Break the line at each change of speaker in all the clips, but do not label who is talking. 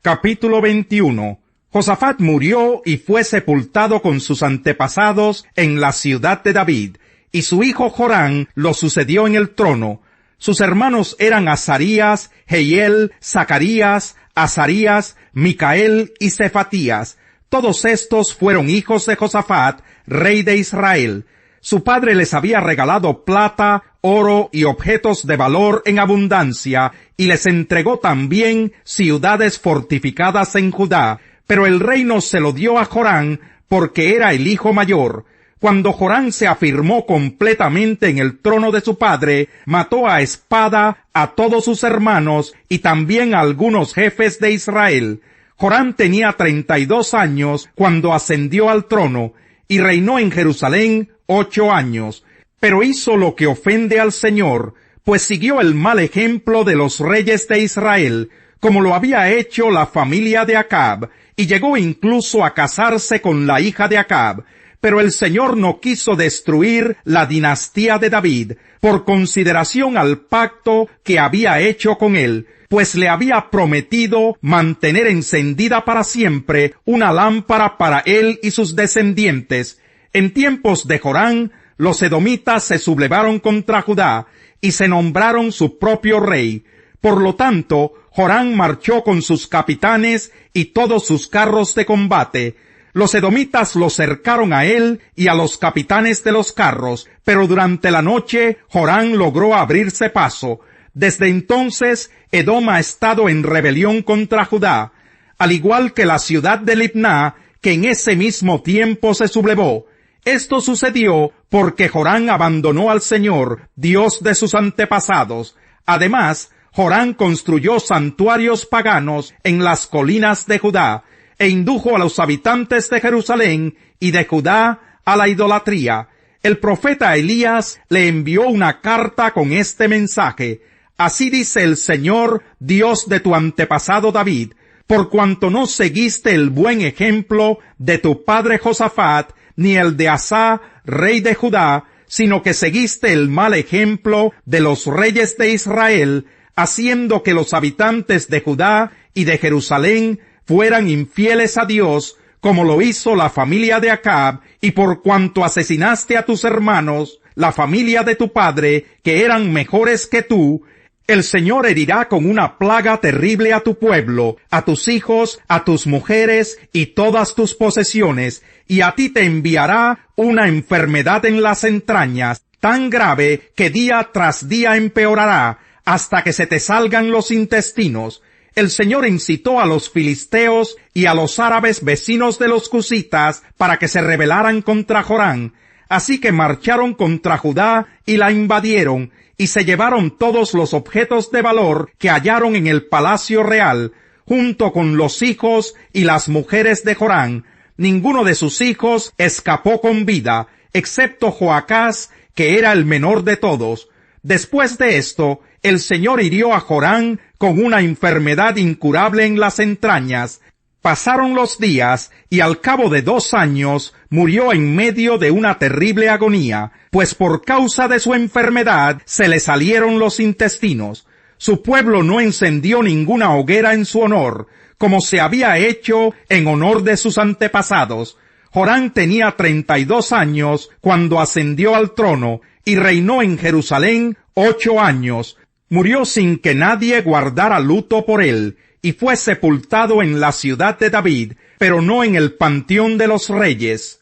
Capítulo 21. Josafat murió y fue sepultado con sus antepasados en la ciudad de David, y su hijo Jorán lo sucedió en el trono. Sus hermanos eran Azarías, Jehiel, Zacarías, Azarías, Micael y Cefatías. Todos estos fueron hijos de Josafat, rey de Israel. Su padre les había regalado plata, oro y objetos de valor en abundancia, y les entregó también ciudades fortificadas en Judá, pero el reino se lo dio a Jorán porque era el hijo mayor. Cuando Jorán se afirmó completamente en el trono de su padre, mató a espada a todos sus hermanos y también a algunos jefes de Israel. Jorán tenía 32 años cuando ascendió al trono, y reinó en Jerusalén 8 años, pero hizo lo que ofende al Señor, pues siguió el mal ejemplo de los reyes de Israel, como lo había hecho la familia de Acab, y llegó incluso a casarse con la hija de Acab. Pero el Señor no quiso destruir la dinastía de David, por consideración al pacto que había hecho con él, pues le había prometido mantener encendida para siempre una lámpara para él y sus descendientes. En tiempos de Jorán, los edomitas se sublevaron contra Judá, y se nombraron su propio rey. Por lo tanto, Jorán marchó con sus capitanes y todos sus carros de combate. Los edomitas lo cercaron a él y a los capitanes de los carros, pero durante la noche Jorán logró abrirse paso. Desde entonces, Edom ha estado en rebelión contra Judá, al igual que la ciudad de Libná, que en ese mismo tiempo se sublevó. Esto sucedió porque Jorán abandonó al Señor, Dios de sus antepasados. Además, Jorán construyó santuarios paganos en las colinas de Judá, e indujo a los habitantes de Jerusalén y de Judá a la idolatría. El profeta Elías le envió una carta con este mensaje: Así dice el Señor, Dios de tu antepasado David, por cuanto no seguiste el buen ejemplo de tu padre Josafat, ni el de Asa, rey de Judá, sino que seguiste el mal ejemplo de los reyes de Israel, haciendo que los habitantes de Judá y de Jerusalén fueran infieles a Dios, como lo hizo la familia de Acab, y por cuanto asesinaste a tus hermanos, la familia de tu padre, que eran mejores que tú, el Señor herirá con una plaga terrible a tu pueblo, a tus hijos, a tus mujeres y todas tus posesiones, y a ti te enviará una enfermedad en las entrañas, tan grave que día tras día empeorará, hasta que se te salgan los intestinos. El Señor incitó a los filisteos y a los árabes vecinos de los cusitas para que se rebelaran contra Jorán. Así que marcharon contra Judá y la invadieron, y se llevaron todos los objetos de valor que hallaron en el palacio real, junto con los hijos y las mujeres de Jorán. Ninguno de sus hijos escapó con vida, excepto Joacás, que era el menor de todos. Después de esto, el Señor hirió a Jorán con una enfermedad incurable en las entrañas. Pasaron los días, y al cabo de 2 años murió en medio de una terrible agonía, pues por causa de su enfermedad se le salieron los intestinos. Su pueblo no encendió ninguna hoguera en su honor, como se había hecho en honor de sus antepasados. Jorán tenía 32 años cuando ascendió al trono, y reinó en Jerusalén 8 años. Murió sin que nadie guardara luto por él, y fue sepultado en la ciudad de David, pero no en el panteón de los reyes.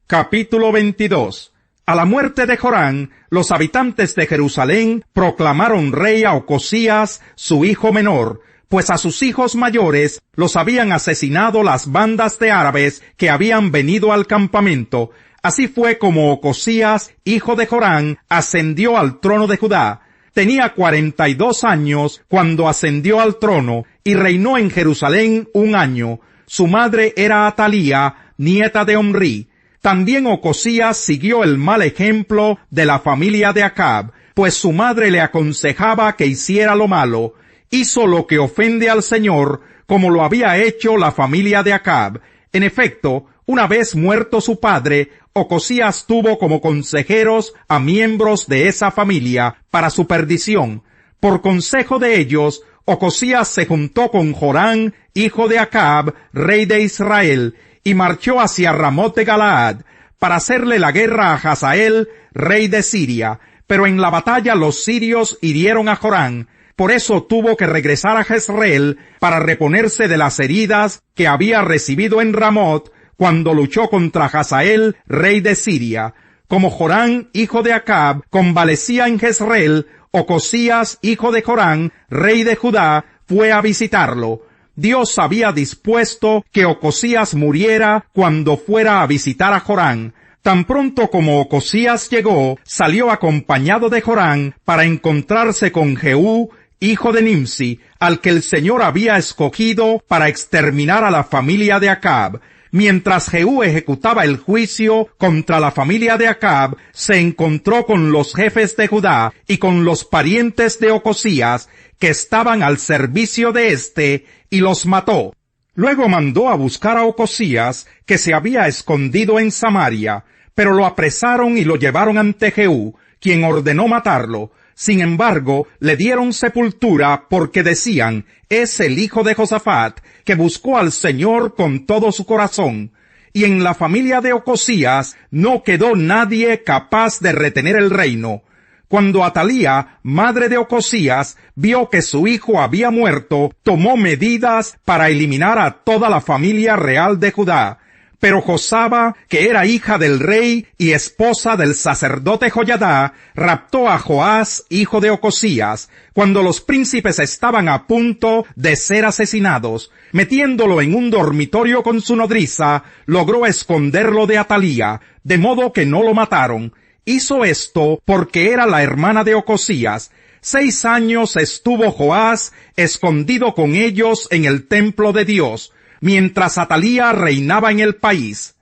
Capítulo 22. A la muerte de Jorán, los habitantes de Jerusalén proclamaron rey a Ocosías, su hijo menor, pues a sus hijos mayores los habían asesinado las bandas de árabes que habían venido al campamento. Así fue como Ocosías, hijo de Jorán, ascendió al trono de Judá. Tenía 42 años cuando ascendió al trono, y reinó en Jerusalén 1 año. Su madre era Atalía, nieta de Omri. También Ocosías siguió el mal ejemplo de la familia de Acab, pues su madre le aconsejaba que hiciera lo malo. Hizo lo que ofende al Señor, como lo había hecho la familia de Acab. En efecto, una vez muerto su padre, Ocosías tuvo como consejeros a miembros de esa familia para su perdición. Por consejo de ellos, Ocosías se juntó con Jorán, hijo de Acab, rey de Israel, y marchó hacia Ramot de Galaad, para hacerle la guerra a Hazael, rey de Siria. Pero en la batalla los sirios hirieron a Jorán. Por eso tuvo que regresar a Jezreel para reponerse de las heridas que había recibido en Ramot cuando luchó contra Hazael, rey de Siria. Como Jorán, hijo de Acab, convalecía en Jezreel, Ocosías, hijo de Jorán, rey de Judá, fue a visitarlo. Dios había dispuesto que Ocosías muriera cuando fuera a visitar a Jorán. Tan pronto como Ocosías llegó, salió acompañado de Jorán para encontrarse con Jehú, hijo de Nimsi, al que el Señor había escogido para exterminar a la familia de Acab. Mientras Jehú ejecutaba el juicio contra la familia de Acab, se encontró con los jefes de Judá y con los parientes de Ocosías, que estaban al servicio de éste, y los mató. Luego mandó a buscar a Ocosías, que se había escondido en Samaria, pero lo apresaron y lo llevaron ante Jehú, quien ordenó matarlo. Sin embargo, le dieron sepultura porque decían, es el hijo de Josafat, que buscó al Señor con todo su corazón. Y en la familia de Ocosías no quedó nadie capaz de retener el reino. Cuando Atalía, madre de Ocosías, vio que su hijo había muerto, tomó medidas para eliminar a toda la familia real de Judá. Pero Josaba, que era hija del rey y esposa del sacerdote Joyadá, raptó a Joás, hijo de Ocosías, cuando los príncipes estaban a punto de ser asesinados. Metiéndolo en un dormitorio con su nodriza, logró esconderlo de Atalía, de modo que no lo mataron. Hizo esto porque era la hermana de Ocosías. 6 años estuvo Joás escondido con ellos en el templo de Dios, mientras Atalía reinaba en el país.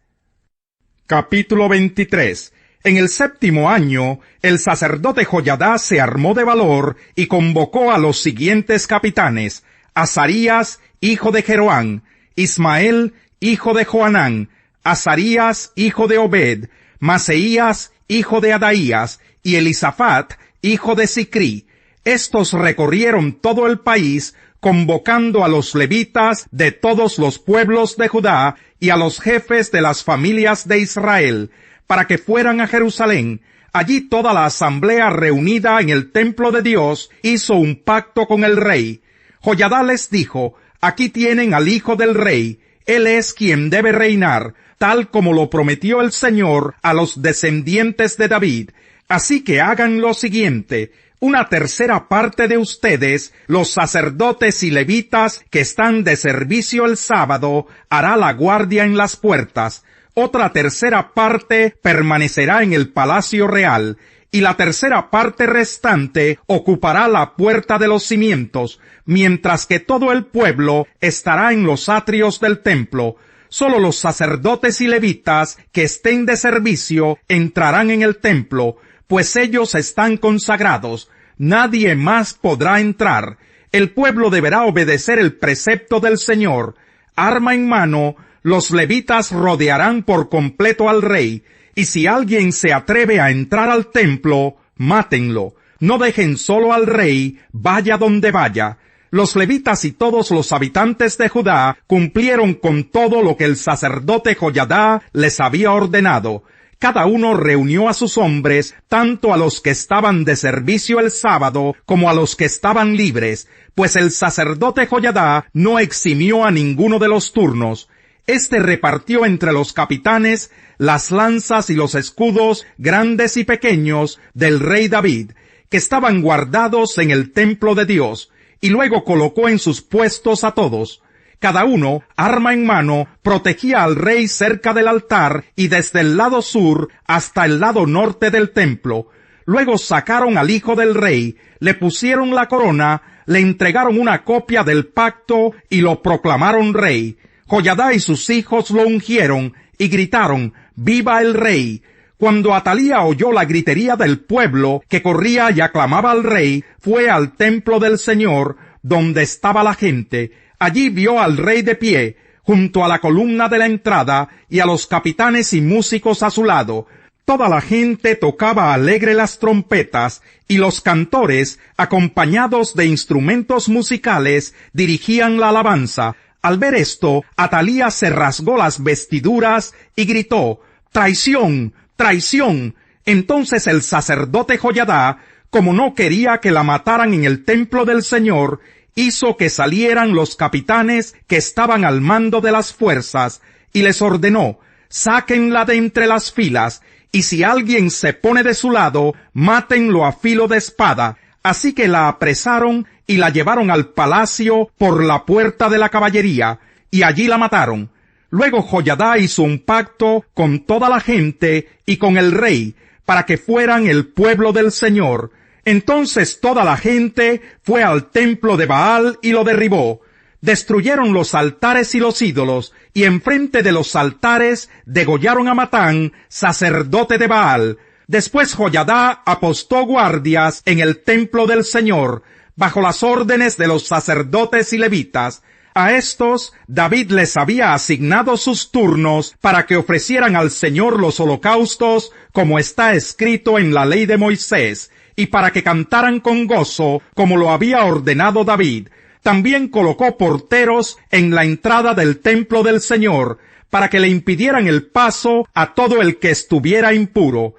Capítulo 23. En el 7º año, el sacerdote Joyadá se armó de valor y convocó a los siguientes capitanes: Azarías, hijo de Jeroán; Ismael, hijo de Joanán; Azarías, hijo de Obed; Maseías, hijo de Adaías; y Elisafat, hijo de Sicrí. Estos recorrieron todo el país, convocando a los levitas de todos los pueblos de Judá y a los jefes de las familias de Israel, para que fueran a Jerusalén. Allí toda la asamblea reunida en el templo de Dios hizo un pacto con el rey. Joyadá les dijo, aquí tienen al hijo del rey, él es quien debe reinar, tal como lo prometió el Señor a los descendientes de David. Así que hagan lo siguiente: 1/3 parte de ustedes, los sacerdotes y levitas que están de servicio el sábado, hará la guardia en las puertas. Otra 1/3 parte permanecerá en el palacio real, y la 1/3 parte restante ocupará la puerta de los cimientos, mientras que todo el pueblo estará en los atrios del templo. Solo los sacerdotes y levitas que estén de servicio entrarán en el templo, pues ellos están consagrados. Nadie más podrá entrar. El pueblo deberá obedecer el precepto del Señor. Arma en mano, los levitas rodearán por completo al rey, y si alguien se atreve a entrar al templo, mátenlo. No dejen solo al rey, vaya donde vaya. Los levitas y todos los habitantes de Judá cumplieron con todo lo que el sacerdote Joyadá les había ordenado. Cada uno reunió a sus hombres, tanto a los que estaban de servicio el sábado como a los que estaban libres, pues el sacerdote Joyadá no eximió a ninguno de los turnos. Este repartió entre los capitanes las lanzas y los escudos grandes y pequeños del rey David, que estaban guardados en el templo de Dios, y luego colocó en sus puestos a todos. Cada uno, arma en mano, protegía al rey cerca del altar y desde el lado sur hasta el lado norte del templo. Luego sacaron al hijo del rey, le pusieron la corona, le entregaron una copia del pacto y lo proclamaron rey. Joyadá y sus hijos lo ungieron y gritaron, ¡Viva el rey! Cuando Atalía oyó la gritería del pueblo que corría y aclamaba al rey, fue al templo del Señor, donde estaba la gente. Allí vio al rey de pie, junto a la columna de la entrada, y a los capitanes y músicos a su lado. Toda la gente tocaba alegre las trompetas y los cantores, acompañados de instrumentos musicales, dirigían la alabanza. Al ver esto, Atalía se rasgó las vestiduras y gritó: «¡Traición! ¡Traición!». Entonces el sacerdote Joiada, como no quería que la mataran en el templo del Señor, hizo que salieran los capitanes que estaban al mando de las fuerzas, y les ordenó: «Sáquenla de entre las filas, y si alguien se pone de su lado, mátenlo a filo de espada». Así que la apresaron y la llevaron al palacio por la puerta de la caballería, y allí la mataron. Luego Joiada hizo un pacto con toda la gente y con el rey, para que fueran el pueblo del Señor. Entonces toda la gente fue al templo de Baal y lo derribó. Destruyeron los altares y los ídolos, y enfrente de los altares degollaron a Matán, sacerdote de Baal. Después Joiada apostó guardias en el templo del Señor, bajo las órdenes de los sacerdotes y levitas. A estos David les había asignado sus turnos para que ofrecieran al Señor los holocaustos, como está escrito en la ley de Moisés, y para que cantaran con gozo, como lo había ordenado David. También colocó porteros en la entrada del templo del Señor, para que le impidieran el paso a todo el que estuviera impuro.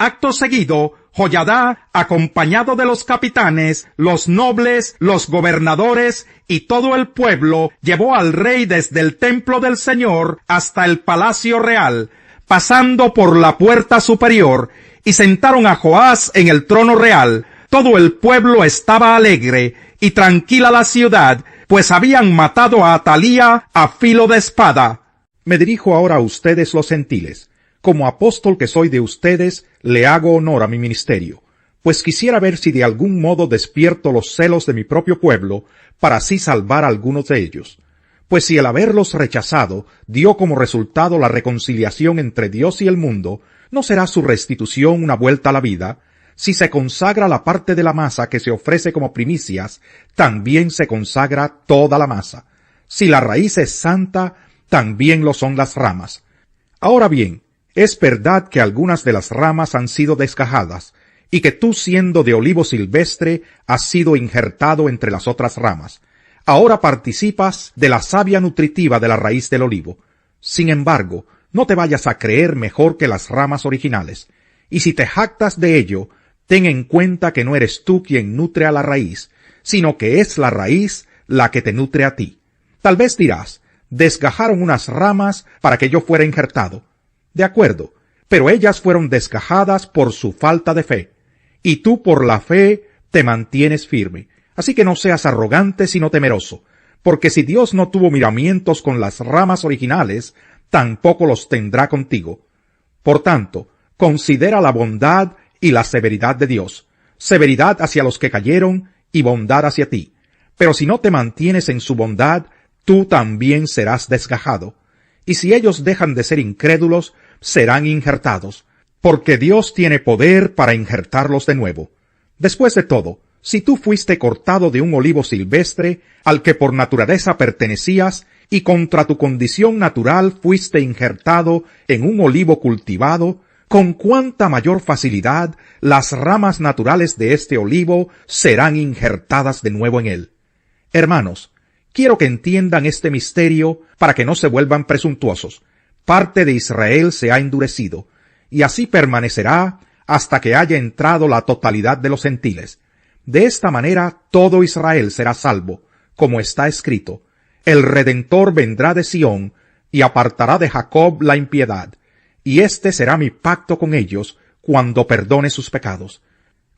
Acto seguido, Joiada, acompañado de los capitanes, los nobles, los gobernadores y todo el pueblo, llevó al rey desde el templo del Señor hasta el palacio real, pasando por la puerta superior, y sentaron a Joás en el trono real. Todo el pueblo estaba alegre y tranquila la ciudad, pues habían matado a Atalía a filo de espada.
Me dirijo ahora a ustedes los gentiles. Como apóstol que soy de ustedes, le hago honor a mi ministerio, pues quisiera ver si de algún modo despierto los celos de mi propio pueblo, para así salvar a algunos de ellos. Pues si el haberlos rechazado dio como resultado la reconciliación entre Dios y el mundo, ¿no será su restitución una vuelta a la vida? Si se consagra la parte de la masa que se ofrece como primicias, también se consagra toda la masa. Si la raíz es santa, también lo son las ramas. Ahora bien, es verdad que algunas de las ramas han sido desgajadas, y que tú, siendo de olivo silvestre, has sido injertado entre las otras ramas. Ahora participas de la savia nutritiva de la raíz del olivo. Sin embargo, no te vayas a creer mejor que las ramas originales, y si te jactas de ello, ten en cuenta que no eres tú quien nutre a la raíz, sino que es la raíz la que te nutre a ti. Tal vez dirás: desgajaron unas ramas para que yo fuera injertado. De acuerdo, pero ellas fueron desgajadas por su falta de fe, y tú por la fe te mantienes firme. Así que no seas arrogante sino temeroso, porque si Dios no tuvo miramientos con las ramas originales, tampoco los tendrá contigo. Por tanto, considera la bondad y la severidad de Dios, severidad hacia los que cayeron y bondad hacia ti. Pero si no te mantienes en su bondad, tú también serás desgajado. Y si ellos dejan de ser incrédulos, serán injertados, porque Dios tiene poder para injertarlos de nuevo. Después de todo, si tú fuiste cortado de un olivo silvestre, al que por naturaleza pertenecías, y contra tu condición natural fuiste injertado en un olivo cultivado, con cuánta mayor facilidad las ramas naturales de este olivo serán injertadas de nuevo en él. Hermanos, quiero que entiendan este misterio para que no se vuelvan presuntuosos. Parte de Israel se ha endurecido, y así permanecerá hasta que haya entrado la totalidad de los gentiles. De esta manera todo Israel será salvo, como está escrito: el Redentor vendrá de Sión, y apartará de Jacob la impiedad, y este será mi pacto con ellos, cuando perdone sus pecados.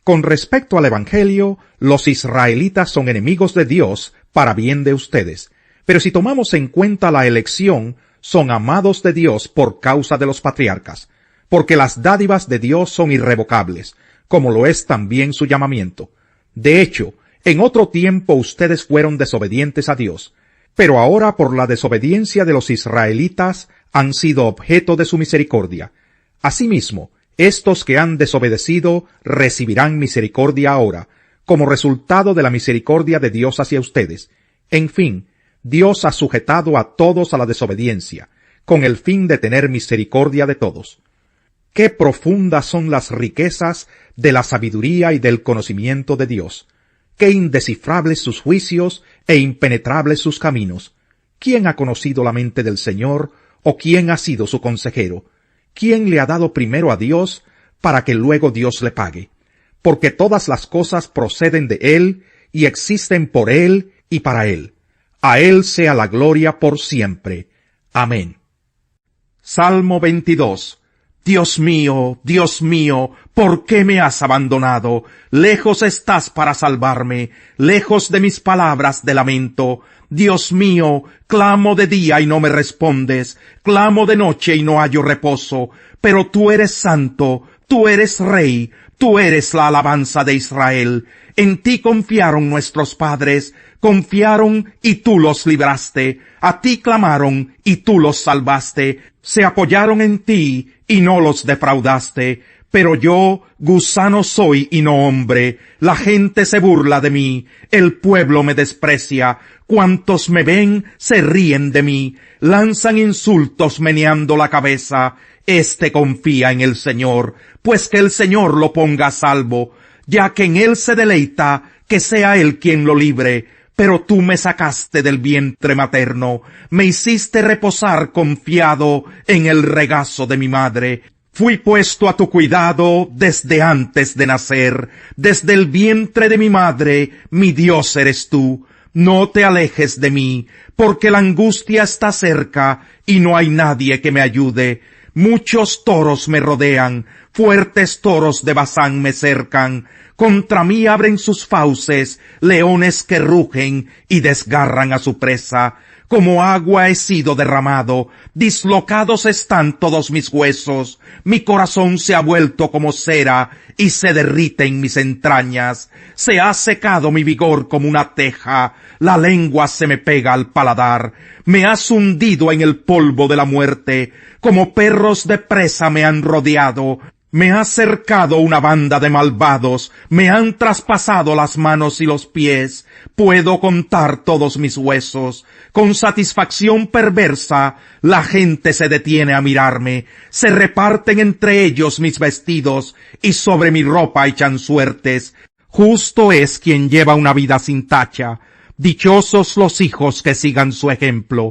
Con respecto al Evangelio, los israelitas son enemigos de Dios para bien de ustedes, pero si tomamos en cuenta la elección, son amados de Dios por causa de los patriarcas, porque las dádivas de Dios son irrevocables, como lo es también su llamamiento. De hecho, en otro tiempo ustedes fueron desobedientes a Dios, pero ahora por la desobediencia de los israelitas han sido objeto de su misericordia. Asimismo, estos que han desobedecido recibirán misericordia ahora, como resultado de la misericordia de Dios hacia ustedes. En fin, Dios ha sujetado a todos a la desobediencia, con el fin de tener misericordia de todos. Qué profundas son las riquezas de la sabiduría y del conocimiento de Dios. Qué indescifrables sus juicios e impenetrables sus caminos. ¿Quién ha conocido la mente del Señor, o quién ha sido su consejero? ¿Quién le ha dado primero a Dios, para que luego Dios le pague? Porque todas las cosas proceden de Él, y existen por Él y para Él. A Él sea la gloria por siempre. Amén.
Salmo 22. Dios mío, ¿por qué me has abandonado? Lejos estás para salvarme, lejos de mis palabras de lamento. Dios mío, clamo de día y no me respondes, clamo de noche y no hallo reposo. Pero tú eres santo, tú eres rey, tú eres la alabanza de Israel. En ti confiaron nuestros padres, confiaron y tú los libraste. A ti clamaron y tú los salvaste. Se apoyaron en ti y no los defraudaste. Pero yo, gusano soy y no hombre. La gente se burla de mí, el pueblo me desprecia. Cuantos me ven se ríen de mí, lanzan insultos meneando la cabeza. Este confía en el Señor, pues que el Señor lo ponga a salvo. Ya que en Él se deleita, que sea Él quien lo libre. Pero tú me sacaste del vientre materno, me hiciste reposar confiado en el regazo de mi madre. Fui puesto a tu cuidado desde antes de nacer, desde el vientre de mi madre, mi Dios eres tú. No te alejes de mí, porque la angustia está cerca y no hay nadie que me ayude. Muchos toros me rodean, fuertes toros de Basán me cercan. Contra mí abren sus fauces, leones que rugen y desgarran a su presa. Como agua he sido derramado, dislocados están todos mis huesos. Mi corazón se ha vuelto como cera y se derrite en mis entrañas. Se ha secado mi vigor como una teja, la lengua se me pega al paladar. Me has hundido en el polvo de la muerte, como perros de presa me han rodeado. Me ha cercado una banda de malvados, me han traspasado las manos y los pies. Puedo contar todos mis huesos. Con satisfacción perversa, la gente se detiene a mirarme. Se reparten entre ellos mis vestidos, y sobre mi ropa echan suertes. Justo es quien lleva una vida sin tacha. Dichosos los hijos que sigan su ejemplo.